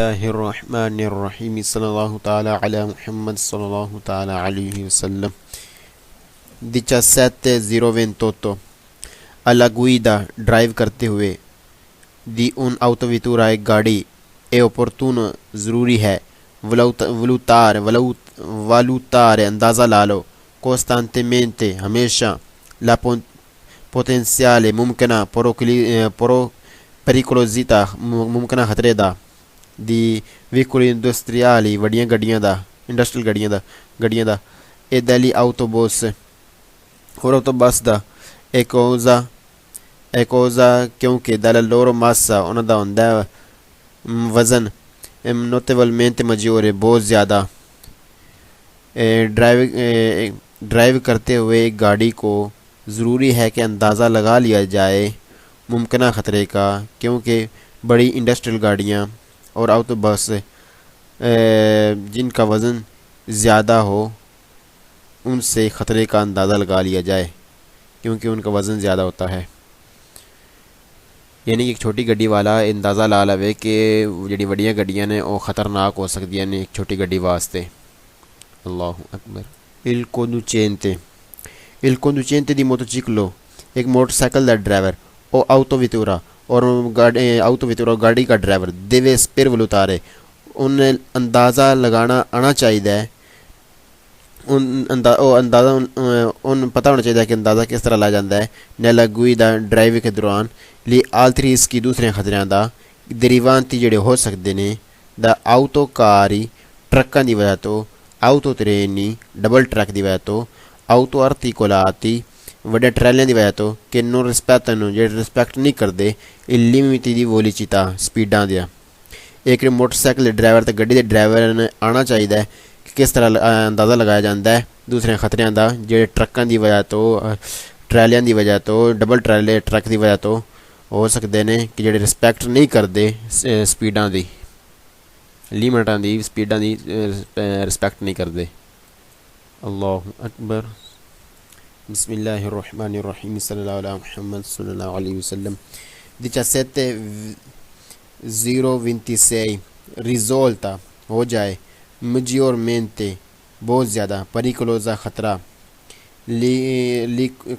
बिस्मिल्लाहिर्रहमानिर्रहीम सल्लल्लाहु ताला अला मुहम्मद सल्लल्लाहु ताला अलैहि वसल्lam. 17:028 alla guida, drive करते हुए. di un autovettura एक गाड़ी. è opportuno ज़रूरी है. valutare अंदाज़ा ला लो. costantemente हमेशा. la potenziale मुमकिना pericolosità मुमकिना खतरे दा. di veicoli industriali ਵੱਡੀਆਂ ਗੱਡੀਆਂ ਦਾ ਇੰਡਸਟਰੀਅਲ ਗੱਡੀਆਂ ਦਾ ਇਹ ਦੈਲੀ ਆਟੋਬਸ ਹੋਰ ਆਟੋਬਸ ਦਾ ਇੱਕ ਕਿਉਂਕਿ dalla loro massa ਉਹਨਾਂ ਦਾ ਹੁੰਦਾ ਵਜ਼ਨ notevolmente maggiore बहुत ज़्यादा. ड्राइव करते हुए गाड़ी को ज़रूरी है कि अंदाज़ा लगा लिया जाए मुमकिन ख़तरे का, क्योंकि बड़ी इंडस्ट्रियल गाड़ियाँ और आटोबस जिनका वज़न ज़्यादा हो उनसे ख़तरे का अंदाज़ा लगा लिया जाए क्योंकि उनका वज़न ज़्यादा होता है. यानी कि एक छोटी गड्डी वाला अंदाज़ा ला लवे कि जी वड्डियां गड्डियां ने वो ख़तरनाक हो सकदियां ने एक छोटी गड्डी वास्ते. अल्लाहु Akbar. il conducente di motociclo एक मोटरसाइकिल का ड्राइवर o autovettura और autovettura गाड़ी का ड्राइवर deve per valutare उन्हें अंदाज़ा लगाना आना चाहिए. उन पता होना चाहिए कि अंदाज़ा किस तरह लाया जाता है. nella guida ड्राइव के दौरान li altri rischi दूसरे खतरियां दा derivanti जेड़े हो सकते ने da autocari ट्रक्कां दी वजह तो, auto treni डबल ट्रक दी वजह तो, auto articolati वड्डे ट्रैलियां दी वजह तो कि non rispettano जेड़े रिस्पेक्ट नहीं करते il limiti di velocità स्पीडां दियां. एक मोटरसाइकिल दे ड्राइवर ते गड्डी दे ड्राइवर ने आना चाहिए कि किस तरह अंदाज़ा लगाया जाता है दूसरे खतरियां दा जेड़े ट्रक्कां दी वजह तो, ट्रैलियां दी वजह तो, डबल ट्रैले ट्रक दी वजह तो हो सकते हैं कि जेड़े रिस्पेक्ट नहीं करते स्पीडां दी लिमिटां दी स्पीडां दी रिस्पेक्ट नहीं करते. अल्लाहु अकबर. बिस्मिल्लाहिर्रहमानिर्रहीम सल्लल्लाहु अला मुहम्मद सल्लल्लाहु अलैहि वसल्lam. 17:026 रिजोल्टा हो जाए maggiormente बहुत ज़्यादा pericolosa खतरा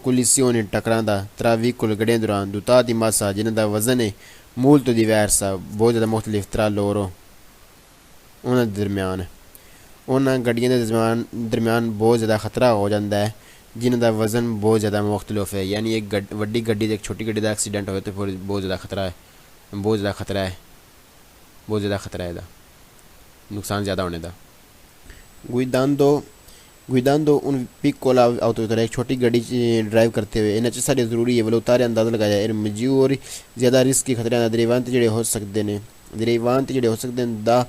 collisioni टकरां दा tra veicoli गड्डियां दौरान dotati massa जिन्हां दा वज़न है molto diversa बहुत ज़्यादा मुख्तलिफ tra loro उन्हां दे दरम्यान उन्हां गड्डियां दे दरम्यान बहुत ज़्यादा खतरा हो जाता है जिन्हां दा वज़न बहुत ज़्यादा मुख्तलिफ है. यानी एक वड्डी गड्डी एक छोटी गड्डी का एक्सीडेंट हो तो फिर बहुत ज़्यादा खतरा है नुकसान ज़्यादा होने का. guidando un piccola autovettura एक छोटी गड्डी ड्राइव करते हुए इन्हें सारे ज़रूरी है वलूतारे अंदाज़ा लगाया जाए मजबूरी ज़्यादा रिस्क की खतरे दरिवांत जेड़े हो सकते हैं दा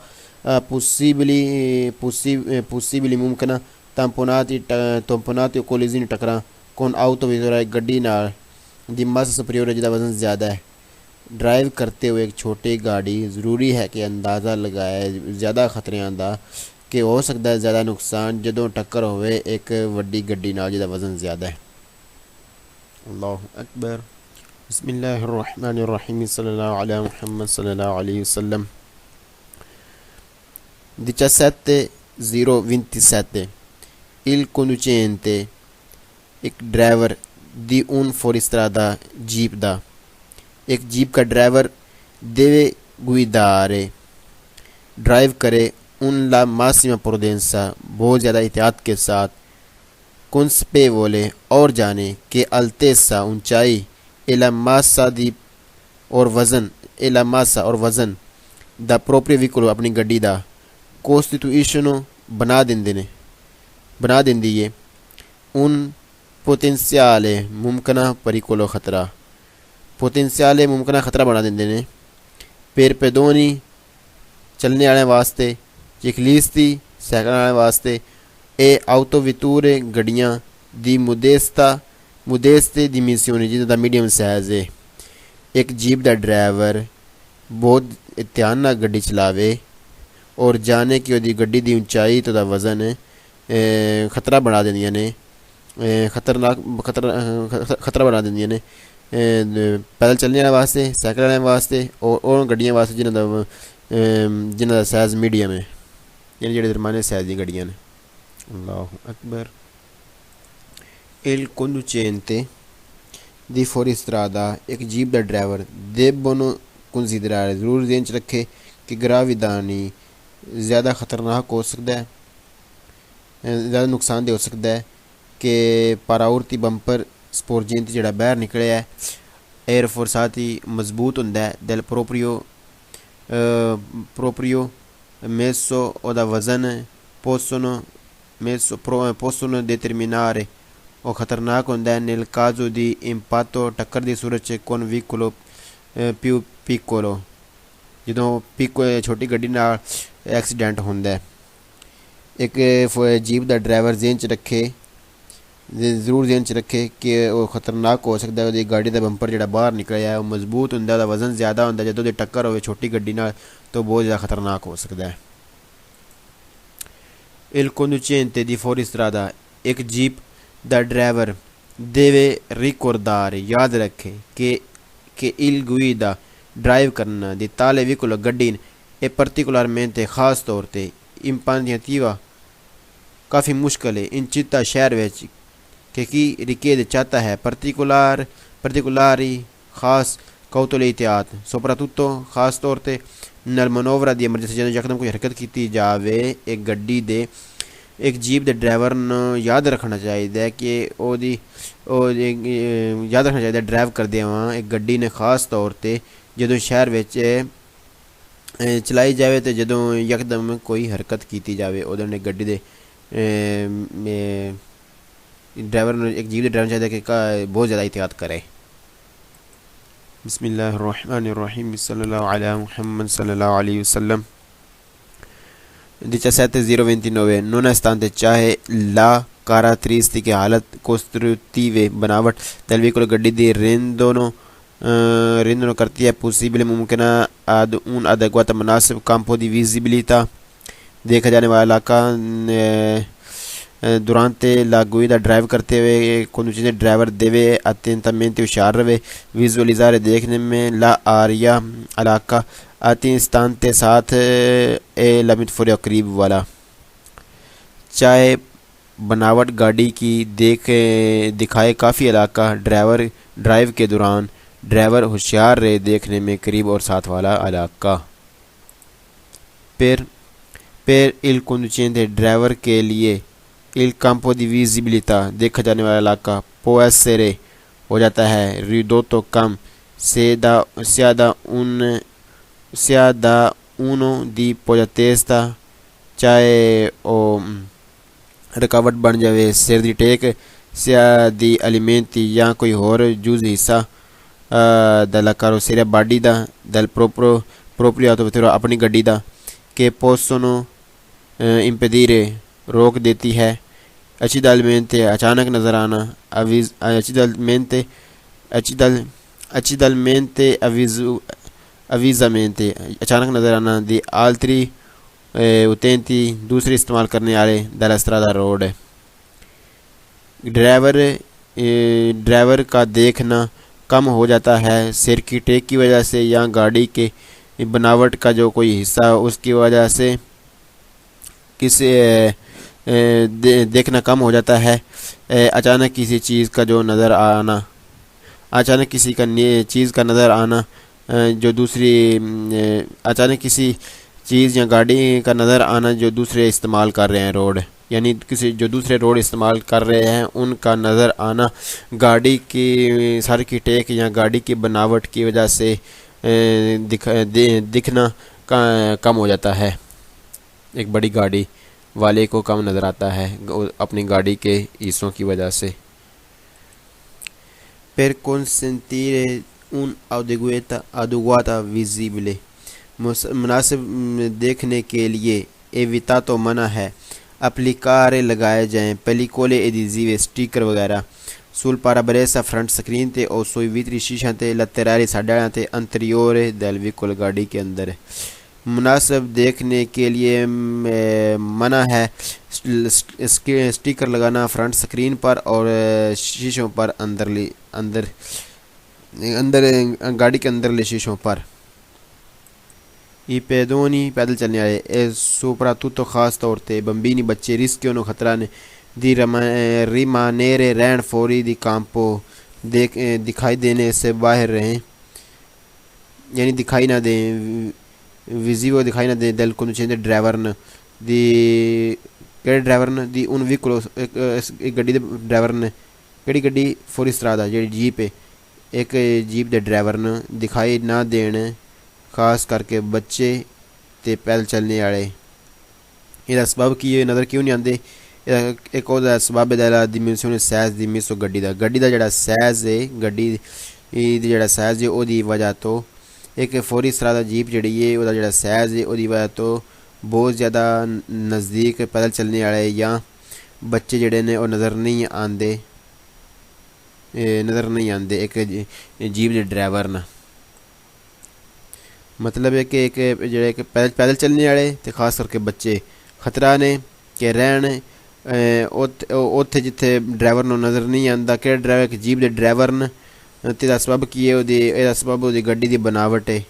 possibili मुमकिन tamponati o collisioni टकरां con autovettura एक गड्डी नाल दी massa superiore जिसका वज़न ज़्यादा है. ड्राइव करते हुए एक छोटी गाड़ी ज़रूरी है कि अंदाज़ा लगाए ज़्यादा खतरियां दा कि हो सकता है ज़्यादा नुकसान जदों टक्कर होवे एक वड्डी गड्डी नाल जिसका वज़न ज़्यादा है. अल्लाहु अकबर. बिस्मिल्लाहिर्रहमानिर्रहीम सल्लल्लाहु अला मुहम्मद सल्लल्लाहु अलैहि वसल्lam. 17:027 il conducente एक driver di un fuoristrada jeep दा एक जीप का ड्राइवर deve guidare ड्राइव करे उन ला मासिमा प्रोडेंसा बहुत ज़्यादा एहतियात के साथ consapevole और जाने के अल्तेसा ऊंचाई एला मासा और वज़न दा प्रोप्रियो व्हीकल अपनी गड्डी दा costituiscono बना देंदी है un potenziale मुमकिना pericolo खतरा पोटेंशियल मुमकिन खतरा बना देंदे ने per pedoni चलने वाले वास्ते ciclisti साइकिल वाले वास्ते e autovetture गड्डियां di modeste dimensioni जिसदा मीडियम साइज है. एक जीप दा ड्राइवर बहुत ध्यान नाल गड्डी चलावे और जाने कि ओदी गड्डी दी ऊंचाई तो दा वज़न खतरा बना देंदियां ने खतरा बना देंदियां ने पैदल चलने वाले वास्ते साइकिल वाले वास्ते और गड्डियां वास्ते जिन्हां दा जिन्हां दा साइज़ मीडियम है, यानी जेह्ड़े दरमाने साइज़ दी गड्डियां ने। अल्लाहु Akbar. Il conducente di fuoristrada एक जीप दा ड्राइवर debbono considerare ज़रूर ध्यान च रखे कि gravidani ज़्यादा ख़तरनाक हो सकता है, ज़्यादा नुकसानदेह हो सकता है कि paraurti बंपर sporgente जेह्ड़ा बाहर निकलिया है एयर फोर्साती मजबूत होंदा है del proprio messo ओदा वज़न possono determinare ਉਹ ਖਤਰਨਾਕ ਹੁੰਦਾ ਹੈ nel caso di impatto ਟੱਕਰ ਦੀ ਸੂਰਤ 'ਚ con veicolo più piccolo ਜਦੋਂ ਛੋਟੀ ਗੱਡੀ ਨਾਲ ਐਕਸੀਡੈਂਟ ਹੁੰਦਾ ਹੈ। ਇੱਕ ਜੀਪ ਦਾ ਡਰਾਈਵਰ ਜ਼ੇਨ 'ਚ ਰੱਖੇ ਜ਼ਰੂਰ ਜ਼ੇਨ 'ਚ ਰੱਖੇ ਕਿ ਉਹ ਖਤਰਨਾਕ ਹੋ ਸਕਦਾ, ਉਹਦੀ ਗਾੜੀ ਦਾ ਬੰਪਰ ਜਿਹੜਾ ਬਾਹਰ ਨਿਕਲਿਆ ਹੈ ਉਹ ਮਜ਼ਬੂਤ ਹੁੰਦਾ, ਉਹਦਾ ਵਜ਼ਨ ਜ਼ਿਆਦਾ ਹੁੰਦਾ, ਜਦੋਂ ਉਹਦੀ ਟੱਕਰ ਹੋਵੇ ਛੋਟੀ ਗੱਡੀ ਨਾਲ ਤਾਂ ਬਹੁਤ ਜ਼ਿਆਦਾ ਖਤਰਨਾਕ ਹੋ ਸਕਦਾ ਹੈ। Il conducente di fuoristrada एक जीप दा ड्राइवर deve ricordare याद रखे कि il guida ड्राइव करना di tale veicolo गड्डी è particolarmente खास तौर ते impegnativa काफ़ी मुश्किल है इन città शहर विच कि की richiede चाहता है particolari खास कौतूहल एहतियात soprattutto खास तौर ते नल मनोवरा दी एमरजेंसी जदों यकदम कोई हरकत की जावे एक गड्डी दे एक जीप के ड्राइवर ने याद रखना चाहिए कि याद रखना चाहिए ड्राइव करदे हों एक गड्डी ने खास तौर पर जदों शहर विच चलाई जाए तो जदों यकदम कोई हरकत की जाए उहदे ने गड्डी दे ड्राइवर ने एक जीप के ड्राइवर चाहिए कि बहुत ज़्यादा एहतियात करे। बिस्मिल्लाहिर्रहमानिर्रहीम सल्लल्लाहु अला मुहम्मद सल्लल्लाहु अलैहि वसल्लम 17029 nonostante चाहे ला caratteristiche हालत costruttive बनावट del veicolo गड्डी दी rendono करती है possibile मुमकिन ad un adeguato मुनासिब campo di visibilità देखा जाने वाला इलाका durante la guida ड्राइव करते हुए conducente ड्राइवर देवे attentamente होशियार रहे विजुअलाइजर देखने में ला आरिया इलाका आती इंस्तांते साथ ए लमिट फुरिया करीब वाला चाहे बनावट गाड़ी की दिखाए काफ़ी इलाका ड्राइव के दौरान ड्राइवर होशियार रहे देखने में करीब और साथ वाला इलाका। per il conducente ड्राइवर के लिए il campo di visibilità देखा जाने वाला इलाका può essere हो जाता है ridotto कम sia da uno di pollatesta चाहे ओ रुकावट बन जाए सिर दी टेक sia di alimenti या कोई होर जूज हिस्सा della carrozzeria बॉडी दा del proprio auto अपनी गड्डी दा che possono impedire रोक देती है accidentalmente अचानक नजर आना accidentalmente avvisamente अचानक नजर आना di altri utenti दूसरे इस्तेमाल करने वाले della strada रोड ड्राइवर का देखना कम हो जाता है सिर की टेक की वजह से या गाड़ी के बनावट का जो कोई हिस्सा उसकी वजह से किसी देखना कम हो जाता है अचानक किसी चीज़ का जो नज़र आना अचानक किसी का चीज़ का नज़र आना जो दूसरी अचानक किसी चीज़ या गाड़ी का नज़र आना जो दूसरे इस्तेमाल कर रहे हैं रोड यानी किसी जो दूसरे रोड इस्तेमाल कर रहे हैं उनका नज़र आना गाड़ी की सर की टेक या गाड़ी की बनावट की वजह से दिखना कम हो जाता है। एक बड़ी गाड़ी वाले को कम नज़र आता है अपनी गाड़ी के हिस्सों की वजह से। per consentire un adeguata visibile मुनासिब देखने के लिए evitato मना है applicare लगाए जाएं pellicole adhesive स्टिकर वगैरह sul parabrezza फ्रंट स्क्रीन ते और sui vitri शीशा ते laterali साइड ते anteriore del veicolo गाड़ी के अंदर मुनासिब देखने के लिए मना है स्टिकर लगाना फ्रंट स्क्रीन पर और शीशों पर अंदर गाड़ी के अंदरले शीशों पर। I pedoni पैदल चलने वाले e soprattutto खास तौर ते bambini बच्चे rischiano खतरा ने di rimanere रहन fuori di campo दिखाई देने से बाहर रहें यानी दिखाई ना दें विजिबो दिखाई ना दें del conducente ड्राइवर न दी केड़े ड्राइवर न दी उन व्हीकल एक गड्डी दे ड्राइवर ने केड़ी गड्डी फुरी स्ट्रादा जेड़ी जीप है एक जीप दे ड्राइवर न दिखाई ना देने खास करके बच्चे ते पैदल चलने वाले ਇਹਦਾ ਸਬਬ ਕੀ ਹੈ ਨਜ਼ਰ ਕਿਉਂ ਨਹੀਂ ਆਉਂਦੇ ਇੱਕ ਉਹਦਾ ਸਬਬ ਹੈ ਦਿਮਿਸ਼ਨ ਸਾਈਜ਼ ਦੀ ਮਿਸੋ ਗੱਡੀ ਦਾ ਜਿਹੜਾ ਸਾਈਜ਼ ਹੈ ਗੱਡੀ ਦੀ ਜਿਹੜਾ ਸਾਈਜ਼ ਹੈ ਉਹਦੀ ਵਜ੍ਹਾ ਤੋਂ ਇੱਕ ਫੌਰੀ ਸਰਾਦਾ ਜੀਪ ਜਿਹੜੀ ਹੈ ਉਹਦਾ ਜਿਹੜਾ ਸਾਈਜ਼ ਹੈ ਉਹਦੀ ਵਜ੍ਹਾ ਤੋਂ ਬਹੁਤ ਜ਼ਿਆਦਾ ਨਜ਼ਦੀਕ ਪੈਦਲ ਚੱਲਣੇ ਵਾਲੇ ਜਾਂ ਬੱਚੇ ਜਿਹੜੇ ਨੇ ਉਹ ਨਜ਼ਰ ਨਹੀਂ ਆਉਂਦੇ ਇੱਕ ਜੀਪ ਦੇ ਡਰਾਈਵਰ ਨਾਲ मतलब है कि एक ਜਿਹੜੇ ਕਿ ਪੈਦਲ ਚੱਲਣੇ ਵਾਲੇ ਤੇ ਖਾਸ ਕਰਕੇ ਬੱਚੇ ਖਤਰਾ ਨੇ ਕਿ ਰਹਿਣ ਉੱਥੇ ਜਿੱਥੇ ਡਰਾਈਵਰ ਨੂੰ ਨਜ਼ਰ ਨਹੀਂ ਆਉਂਦਾ ਕਿਹੜਾ ਡਰਾਈਵਰ ਕਿ ਜੀਪ ਦੇ ਡਰਾਈਵਰ ਨੇ ਤੇ ਦਾ ਸਬਬ ਕੀ ਹੈ ਇਹਦਾ ਸਬਬ ਉਹਦੀ ਗੱਡੀ ਦੀ ਬਣਾਵਟ ਹੈ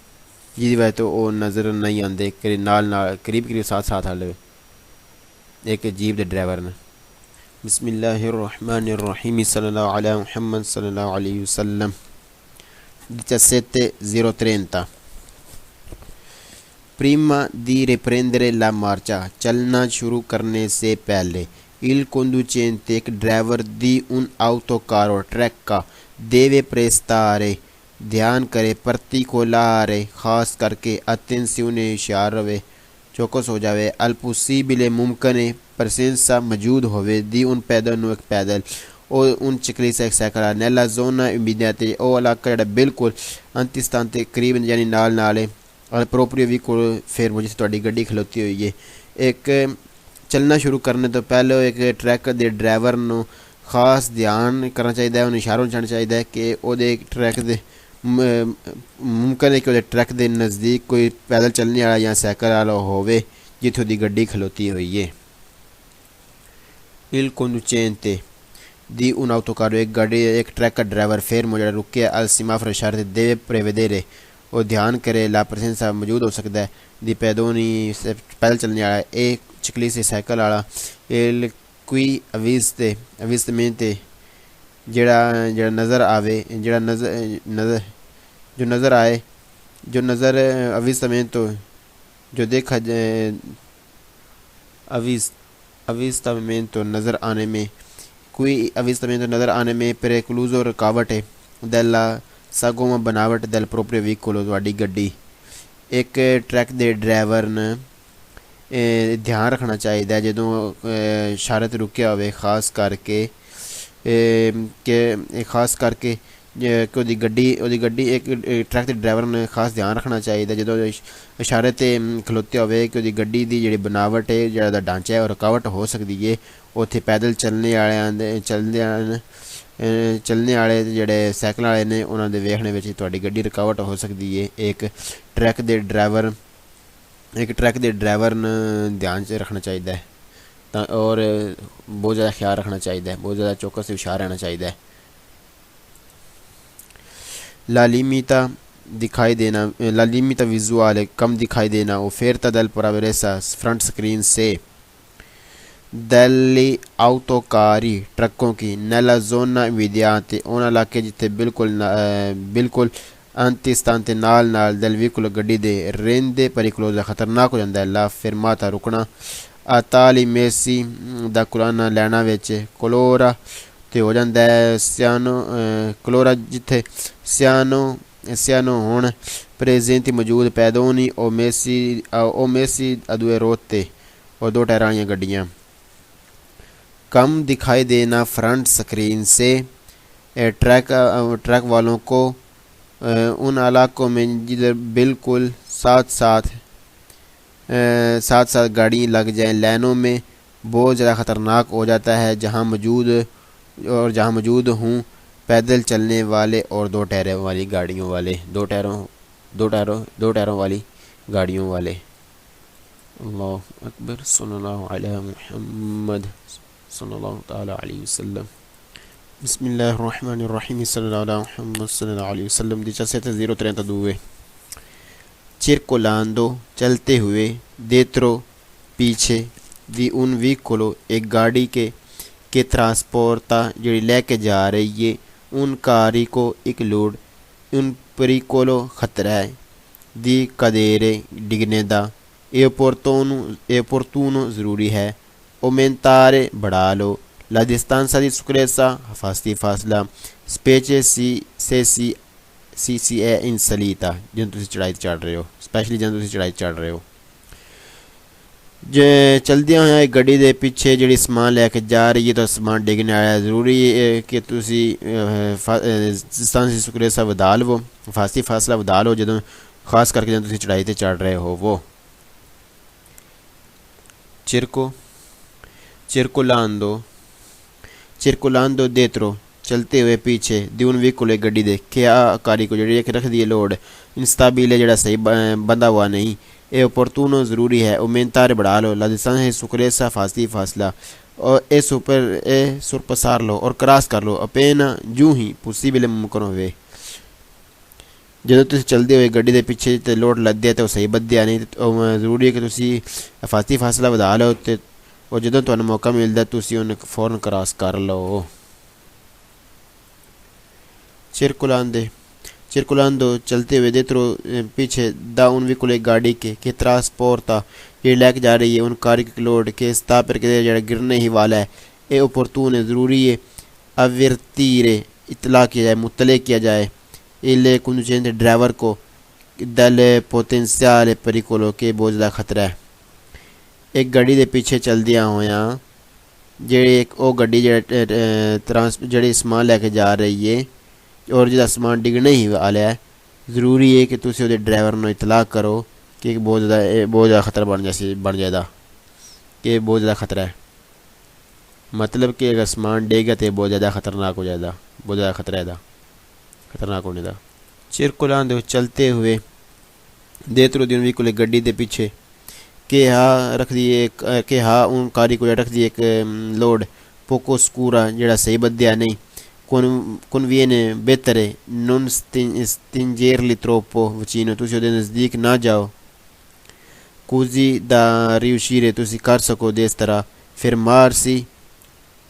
ਜਿਹਦੀ ਵਜ੍ਹਾ ਤੋਂ ਉਹ ਨਜ਼ਰ ਨਹੀਂ ਆਉਂਦੇ ਕਿ ਨਾਲ ਕਰੀਬ ਸਾਥ ਹਾਲੇ ਇੱਕ ਜੀਪ ਦੇ ਡਰਾਈਵਰ ਨੇ ਬਿਸਮਿਲ੍ਲਾਹਿਰਰahmanirrahim sallallahu ala muhammad sallallahu alaihi wasallam 17:030 Prima di riprendere la marcia, चलना शुरू करने से पहले il conducente एक driver di un autocarro truck का deve prestare ध्यान करे particolare खास करके attenzione rave चौकस हो जावे al possibile मुमकिन presenza मौजूद होवे di un pedano एक पैदल और un ciclista एक cycle nella zona immediata o इलाका जेड़ा बिल्कुल antistante करीब यानी नाल और प्रोपरी भी को फिर मुझे थोड़ी गड्डी खलोती हुई है एक चलना शुरू करने तो पहले एक ट्रक के ड्राइवर ਨੂੰ खास ध्यान करना चाहिए उन्हें इशारा करना चाहिए कि ਉਹਦੇ ट्रक ਦੇ मुमकिन है कि ਉਹਦੇ ट्रक ਦੇ नज़दीक कोई पैदल चलने वाला या साइकिल वाला होवे जिथे ਉਹਦੀ ਗੱਡੀ खलोती हुई है il conducente di un autocarro एक ट्रक का ड्राइवर fermo ਜਿਹੜਾ रुके al semaforo इशारे deve prevedere और ध्यान करे ला presenza मौजूद हो सकता है दी पैदोनी पैदल चलने वाला एक चिकली से साइकिल वाला एल कोई अविस्टमेंट जेड़ा नज़र आवे जो नज़र आए जो नज़र अविस्टमेंट जो देखा अविस्टमेंट नज़र आने में कोई अविस्टमेंट नज़र आने में पेरेक्लूजो रुकावट है दल्ला सागोमा बनावट दल प्रोपरे व्हीकल ਤੁਹਾਡੀ ਗੱਡੀ एक ट्रक ਦੇ ਡਰਾਈਵਰ ਨੇ ध्यान रखना चाहिए ਜਦੋਂ ਇਸ਼ਾਰੇ ਤੇ ਰੁਕਿਆ ਹੋਵੇ ਖਾਸ ਕਰਕੇ ਕਿ ਉਹਦੀ ਗੱਡੀ ਇੱਕ ਟਰੱਕ ਦੇ ਡਰਾਈਵਰ ਨੇ ਖਾਸ ਧਿਆਨ ਰੱਖਣਾ ਚਾਹੀਦਾ ਜਦੋਂ ਇਸ਼ਾਰੇ ਤੇ ਖਲੋਤੇ ਹੋਵੇ ਕਿ ਉਹਦੀ ਗੱਡੀ ਦੀ ਜਿਹੜੀ ਬਣਾਵਟ ਹੈ ਜਿਹੜਾ ਢਾਂਚਾ ਹੈ ਉਹ ਰੁਕਾਵਟ ਹੋ ਸਕਦੀ ਹੈ ਉੱਥੇ ਪੈਦਲ ਚੱਲਣੇ ਵਾਲੇ ਜਿਹੜੇ ਸਾਈਕਲ ਵਾਲੇ ਨੇ ਉਹਨਾਂ ਦੇ ਵੇਖਣੇ ਵਿੱਚ ਤੁਹਾਡੀ ਗੱਡੀ ਰੁਕਾਵਟ ਹੋ ਸਕਦੀ ਹੈ ਇੱਕ ਟਰੱਕ ਦੇ ਡਰਾਈਵਰ ਨੂੰ ਧਿਆਨ 'ਚ ਰੱਖਣਾ ਚਾਹੀਦਾ ਹੈ ਤਾਂ ਔਰ ਬਹੁਤ ਜ਼ਿਆਦਾ ਖਿਆਲ ਰੱਖਣਾ ਚਾਹੀਦਾ ਹੈ ਬਹੁਤ ਜ਼ਿਆਦਾ ਚੌਕਸ ਤੇ ਹੁਸ਼ਿਆਰ ਰਹਿਣਾ ਚਾਹੀਦਾ ਹੈ la limita visuale कम दिखाई देना offerta dal traversa front screen से degli autocarri ट्रकों की nella zona immediata उन इलाके जिथे बिल्कुल antistante नाल del veicolo गड्डी दे rende pericolosa खतरनाक हो जाता है la fermata रुकना a tali messi da Khurana लैना विच colora ਤੇ ਹੋ ਜਾਂਦਾ ਹੈ ਕਲੋਰਾ ਜਿੱਥੇ ਸਿਆਨੋ ਹੁਣ ਪ੍ਰੈਜ਼ੈਂਟ ਮੌਜੂਦ ਪੈਦੋਨੀ ਉਹ ਮੇਸੀ ਅਦੂਏ ਰੋਤੇ और दो टायर वाली गड्डियाँ कम दिखाई देना फ्रंट स्क्रीन से ट्रक वालों को उन इलाकों में जिधर बिल्कुल साथ साथ गाड़ी लग जाए लाइनों में बहुत ज़्यादा ख़तरनाक हो जाता है जहाँ मौजूद हूँ पैदल चलने वाले और दो टायरों वाली गाड़ियों वाले दो टायरों वाली गाड़ियों वाले अल्लाह अकबर सल्लल्लाहु अलैहि मुहम्मद सल्लल्लाहु ताला अलैहि वसल्लम बिस्मिल्लाहिर्रहमानिर्रहीम सल्लल्लाहु अलैहि मुहम्मद सल्लल्लाहु अलैहि वसल्लम 17:032 circolando चलते हुए, dentro पीछे, di un veicolo एक गाड़ी के ट्रांसपोर्टा जिहड़ी लेके जा रही है, un carico एक लोड, un pericolo खतरा है, di cadere डिगने दा, è opportuno ज़रूरी है, aumentare बढ़ा लो, la distanza di sicurezza हिफाजती फासला, specie se si è in salita ਜਦੋਂ ਤੁਸੀਂ ਚੜਾਈ ਚੜ ਰਹੇ ਹੋ, ਸਪੈਸ਼ਲੀ ਜਦੋਂ ਤੁਸੀਂ ਚੜਾਈ ਚੜ ਰਹੇ ਹੋ। ਜੇ ਚਲਦਿਆਂ ਹੋਇਆਂ ਗੱਡੀ ਦੇ ਪਿੱਛੇ ਜਿਹੜੀ ਸਮਾਨ ਲੈ ਕੇ ਜਾ ਰਹੀ ਹੈ ਤਾਂ ਸਮਾਨ ਡਿੱਗਣ ਵਾਲਾ, ਜ਼ਰੂਰੀ ਹੈ ਕਿ ਤੁਸੀਂ distanza di sicurezza ਵਧਾ ਲਵੋ, ਹਿਫਾਜ਼ਤੀ ਫਾਸਲਾ ਵਧਾ ਲਓ ਜਦੋਂ, ਖਾਸ ਕਰਕੇ ਜਦੋਂ ਤੁਸੀਂ ਚੜਾਈ ਤੇ ਚੜ ਰਹੇ ਹੋਵੋ। circolando dietro चलते हुए पीछे, di un veicolo गड्डी दे, क्या कारी को जड़ी रख दी है लोड, instabile जड़ा सही बंधा हुआ नहीं, ए opportuno ज़रूरी है, aumentare बढ़ा लो, la distanza di sicurezza हिफाजती फासला, और ए sorpassar लो और क्रॉस कर लो, appena जूं ही possibile मुमकिन होवे। ਜਦੋਂ ਤੁਸੀਂ ਚਲਦੇ ਹੋਏ ਗੱਡੀ ਦੇ ਪਿੱਛੇ ਤੇ ਲੋਡ ਲੱਦਿਆ ਤੇ ਉਹ ਸਹੀ ਬੱਧਿਆ ਨਹੀਂ, ਜ਼ਰੂਰੀ ਹੈ ਕਿ ਤੁਸੀਂ ਹਿਫਾਜ਼ਤੀ ਫਾਸਲਾ ਵਧਾ ਲਓ ਤੇ ਉਹ ਜਦੋਂ ਤੁਹਾਨੂੰ ਮੌਕਾ ਮਿਲਦਾ ਤੁਸੀਂ ਉਹਨੂੰ ਫੌਰਨ ਕ੍ਰਾਸ ਕਰ ਲਓ। circolando चलते हुए dietro पीछे, da un veicolo गाड़ी के ट्रांसपोर्टा ये लेके जा रही है, उन कार की लोड के sta per che जड़ा गिरने ही वाला है, ए opportuno ज़रूरी है, avvertire इतला किया जाए, मुतले किया जाए, il conducente ड्राइवर को दल पोटेंशियल pericolo के बहुत ज़्यादा खतरा है। एक गड्डी दे पीछे चलदियां होया जेड़ी एक ओ गड्डी जेड़ी समान लेके जा रही है और जिहदा समान डिगने ही वाला है, ज़रूरी है कि तुसी उहदे ड्राइवर नूं इतलाह करो कि बहुत ज़्यादा खतरा बन जाएगा, कि बहुत ज़्यादा खतरा है, मतलब कि अगर समान डिगेगा तो बहुत ज़्यादा खतरनाक हो जाएगा, बहुत ज़्यादा खतरा है खतरनाक होने का। circolando चलते हुए dietro di un veicolo गड्डी दे पीछे, के रख दी एक के उन कारी को रख दी एक लोड, poco scura जेड़ा सही बद्धिया नहीं, conviene बेहतर है, non stringerli troppo vicino, तुसी उहदे नज़दीक ना जाओ, così da riuscire तुसी कर सको दे इस तरह, fermarsi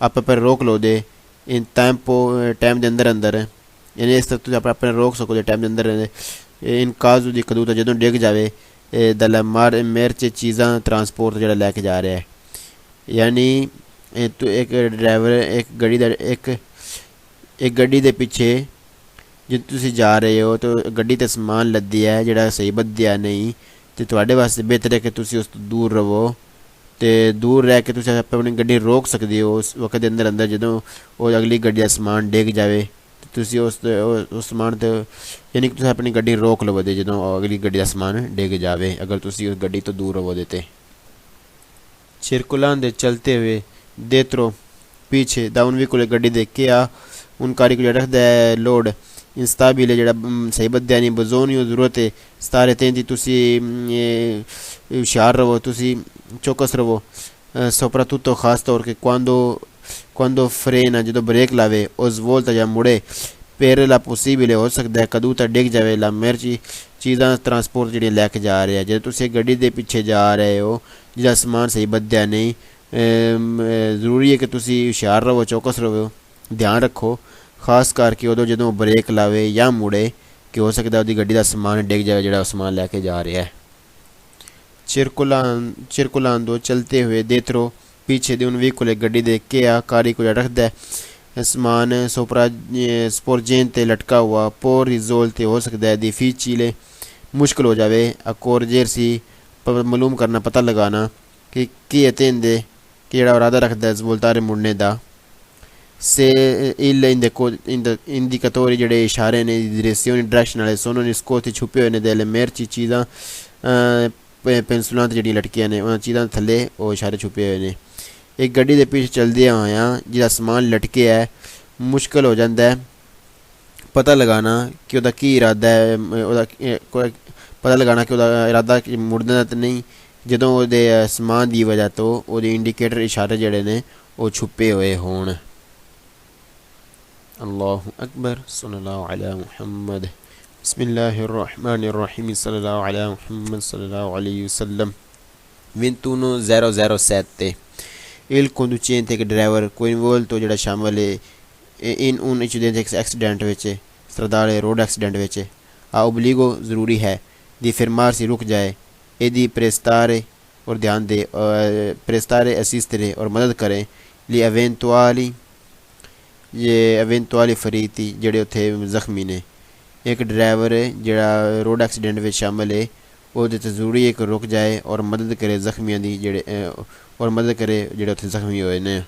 आप पर रोक लो दे, in tempo टाइम दे अंदर यानी इस तरह तुम अपने रोक सको टाइम के अंदर, इन काजू की कदूता जो डिग जाए दल मेरे चीज़ा ट्रांसपोर्ट जो लैके जा रहा है, यानी तो एक ड्राइवर एक गड्डी के पिछे जो तुम जा रहे हो तो गड्डी तो समान लद्दी है जोड़ा सही बद्धिया नहीं, तो थोड़े वास्ते बेहतर है कि तुम उस तो दूर रहो, तो दूर रह के तुम अपनी गड्डी रोक सकते हो उस वक्त के अंदर जो वो अगली गड्डी का समान डिग जाए, तुसी उस समान तो यानी कि तुम अपनी गड्डी रोक लवो दे जो अगली गड्डी का समान डिग जाए, अगर तुसी उस गड्डी तो दूर रवो देते। circolando चलते हुए dietro पीछे, da un veicolo गड्डी दे के उन कारी को रखदा है लोड, instabile जेड़ा सही बद्धिया नहीं, bisogno ज़रूरत है, stare attenti तुसी होशियार रवो, तुसी चौकस रवो, soprattutto खास तौर के quando frena जो ब्रेक लावे, o svolta या मुड़े, per la possibile हो सकता है कदूता डिग जाए, ला मेरी चीज़ा ट्रांसपोर्ट जी लैके जा रहे हैं, जो तुम गड्डी के पिछे जा रहे हो जिसका समान सही बद्धिया नहीं, ज़रूरी है कि तुम होशियार रहो, चौकस रहो, ध्यान रखो, खास करके उदों जो ब्रेक लावे या मुड़े कि हो सकता है उसकी गड्डी का समान डिग जाए जो समान लैके जा रहा है। circolando चलते हुए dietro पीछे di un veicolo गड्डी दे के कारी को रखदा है समान सोपरा स्पोर्जेंटे लटका हुआ, por risolti हो सकता है difficile मुश्किल हो जावे, accorgersi मालूम करना पता लगाना कि attende कि जेड़ा इरादा रखदा है svoltare मुड़ने दा, se il indicatori जेड़े इशारे ने direzioni direzionali sono nascosti छुपे हुए ने delle merci चीज़ां पेंसिलां जेह्ड़ियां लटकियां ने उन्हां चीज़ां थल्ले ओह् इशारे छुपे हुए ने। एक गड्डी के पिछे चलदे होया जिहदा समान लटके है, मुश्किल हो जाता है पता लगाना कि उसका की इरादा है, पता लगाना कि उसका इरादा मुड़ने का तो नहीं, जदों उसदे समान की वजह तो उसदे इंडिकेटर इशारे जेह्ड़े ने वो छुपे हुए होण। अल्लाहु अकबर सल्लल्लाहु अलैहि Muhammad. Bismillahirrahmanirrahim. Sallallahu ala Muhammad sallallahu alaihi wasallam. 21007. Il conducente che driver coinvolto ਜਿਹੜਾ ਸ਼ਾਮਲ ਹੈ in un incidente accident ਵਿੱਚ stradale road accident ਵਿੱਚ a obbligo ਜ਼ਰੂਰੀ ਹੈ di fermarsi रुक जाए e di prestare और ध्यान दे prestare assistere और मदद करें li eventuali feriti ਜਿਹੜੇ ਉੱਥੇ ਜ਼ਖਮੀ ਨੇ एक ड्राइवर ਜਿਹੜਾ रोड एक्सीडेंट ਵਿੱਚ ਸ਼ਾਮਲ ਹੈ ਉਹਦੇ ਤੇ ਜ਼ਰੂਰੀ ਹੈ ਕਿ ਰੁਕ ਜਾਏ ਔਰ ਮਦਦ ਕਰੇ ਜ਼ਖਮੀਆਂ ਦੀ ਜਿਹੜੇ ਔਰ ਮਦਦ ਕਰੇ ਜਿਹੜੇ ਉੱਥੇ ਜ਼ਖਮੀ ਹੋਏ ਨੇ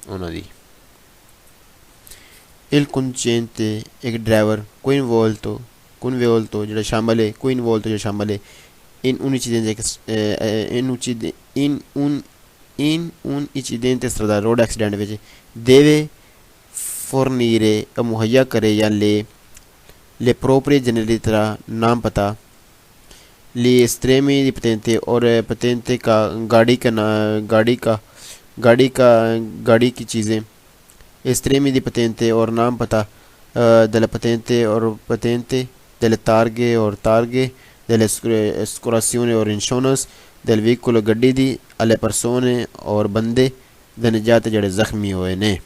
ਉਹਨਾਂ ਦੀ il conducente ਇੱਕ ਡਰਾਈਵਰ coinvolto ਜਿਹੜਾ ਸ਼ਾਮਲ ਹੈ coinvolto ਜਿਹੜਾ ਸ਼ਾਮਲ ਹੈ in un incidente stradale road accident ਵਿੱਚ deve fornire ਮੁਹੱਈਆ ਕਰੇ ਜਾਂ le proprie generalità नाम पता li estremi di patente और patente का गाड़ी की चीज़ें estremi di patente और नाम पता della patente और patente delle targhe और targhe delle assicurazioni और insurance del veicolo गड्डी दी alle persone और बंदे दनजात जड़े ज़ख्मी होए ने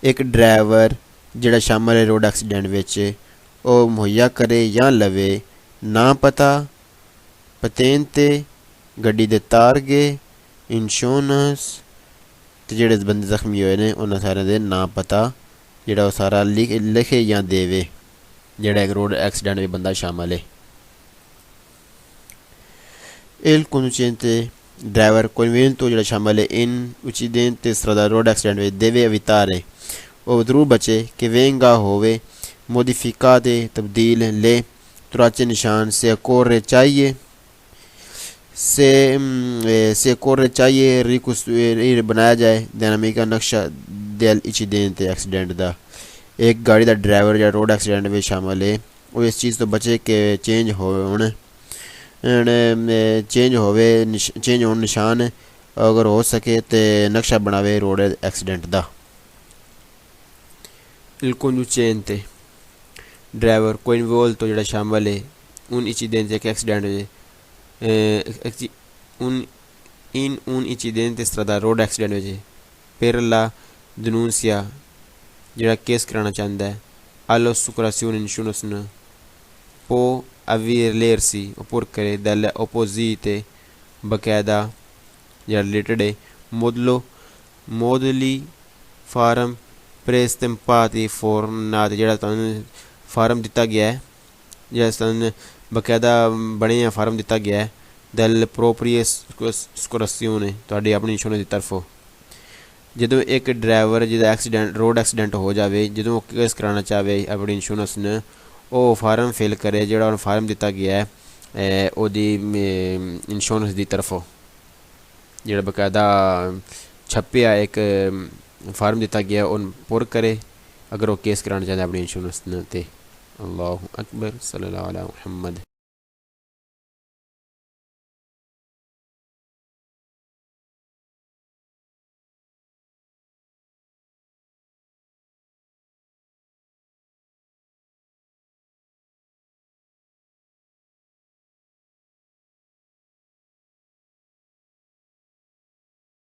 एक ड्राइवर ਜਿਹੜਾ ਸ਼ਾਮਲ ਹੈ ਰੋਡ ਐਕਸੀਡੈਂਟ ਵਿੱਚ ਉਹ ਮੁਹੱਈਆ ਕਰੇ ਜਾਂ ਲਵੇ ਨਾ ਪਤਾ ਪਤੇਂਤੇ ਗੱਡੀ ਦੇ ਤਾਰਗੇ ਇੰਸ਼ੋਰੈਂਸ ਅਤੇ ਜਿਹੜੇ ਬੰਦੇ ਜ਼ਖਮੀ ਹੋਏ ਨੇ ਉਹਨਾਂ ਸਾਰਿਆਂ ਦੇ ਨਾਂ ਪਤਾ ਜਿਹੜਾ ਉਹ ਸਾਰਾ ਲਿਖੇ ਜਾਂ ਦੇਵੇ ਜਿਹੜਾ ਇੱਕ ਰੋਡ ਐਕਸੀਡੈਂਟ ਵਿੱਚ ਬੰਦਾ ਸ਼ਾਮਲ ਹੈ il conducente driver convinto ਜਿਹੜਾ ਸ਼ਾਮਲ ਹੈ in incidente stradale road accident ਵਿੱਚ deve evitare ਉਹ ਜ਼ਰੂਰ ਬਚੇ ਕਿ venga ਹੋਵੇ modificate ਤਬਦੀਲ le tracce ਨਿਸ਼ਾਨ se occorre चाहिए रिकॉन्स्ट्रुire बनाया जाए dinamica नक्शा del incidente accident ਦਾ ਇੱਕ ਗਾੜੀ ਦਾ ਡਰਾਈਵਰ ਜਿਹੜਾ ਰੋਡ ਐਕਸੀਡੈਂਟ ਵਿੱਚ ਸ਼ਾਮਲ ਹੈ ਉਹ ਇਸ ਚੀਜ਼ ਤੋਂ ਬਚੇ ਕਿ ਚੇਂਜ ਹੋਣ ਨਿਸ਼ਾਨ ਅਗਰ ਹੋ ਸਕੇ ਤੇ ਨਕਸ਼ਾ ਬਣਾਵੇ ਰੋਡ ਐਕਸੀਡੈਂਟ ਦਾ il conducente driver coinvolto ਜਿਹੜਾ ਸ਼ਾਮਲ ਹੈ un incidente che accident in un incidente stradale road accident ਵਿੱਚ per la denuncia ਜਿਹੜਾ ਕੇਸ ਕਰਾਉਣਾ ਚਾਹੁੰਦਾ ਹੈ all'assicurazione insurance può avvalersi oppure dalle opposite ਬਕਾਇਦਾ ਜਿਹੜਾ ਰਿਲੇਟਡ ਹੈ ਮੋਡਲੀ ਫਾਰਮ ਪ੍ਰੇਸਟੈਂਪਾਤੀ ਫੋਰਨਾਤ ਜਿਹੜਾ ਤੁਹਾਨੂੰ ਫਾਰਮ ਦਿੱਤਾ ਗਿਆ ਹੈ ਜਿਹੜਾ ਤੁਹਾਨੂੰ ਬਕਾਇਦਾ ਬਣਿਆ ਫਾਰਮ ਦਿੱਤਾ ਗਿਆ ਹੈ ਦੈਲ ਪ੍ਰੋਪਰੀਏ ਸਕੋਰਸੀਓਨੇ ਤੁਹਾਡੀ ਆਪਣੀ ਇੰਸ਼ੋਰੈਂਸ ਦੀ ਤਰਫੋਂ ਜਦੋਂ ਇੱਕ ਡਰਾਈਵਰ ਜਿਹਦਾ ਰੋਡ ਐਕਸੀਡੈਂਟ ਹੋ ਜਾਵੇ ਜਦੋਂ ਉਹ ਕੇਸ ਕਰਾਉਣਾ ਚਾਹਵੇ ਆਪਣੀ ਇੰਸ਼ੋਰੈਂਸ ਨੂੰ ਉਹ ਫਾਰਮ ਫਿਲ ਕਰੇ ਜਿਹੜਾ ਉਹਨੂੰ ਫਾਰਮ ਦਿੱਤਾ ਗਿਆ ਹੈ ਉਹਦੀ ਇੰਸ਼ੋਰੈਂਸ ਦੀ ਤਰਫੋਂ ਜਿਹੜਾ ਬਕਾਇਦਾ ਛਪਿਆ ਇੱਕ ਫਾਰਮ ਦਿੱਤਾ ਗਿਆ ਉਹਨੂੰ ਪੁਰ ਕਰੇ ਅਗਰ ਉਹ ਕੇਸ ਕਰਾਉਣਾ ਚਾਹੁੰਦਾ ਆਪਣੀ ਇੰਸ਼ੋਰੈਂਸ 'ਤੇ ਅੱਲਾਹੁ ਅਕਬਰ ਸੱਲੱਲਾਹੁ ਅਲਾ ਮੁਹੰਮਦ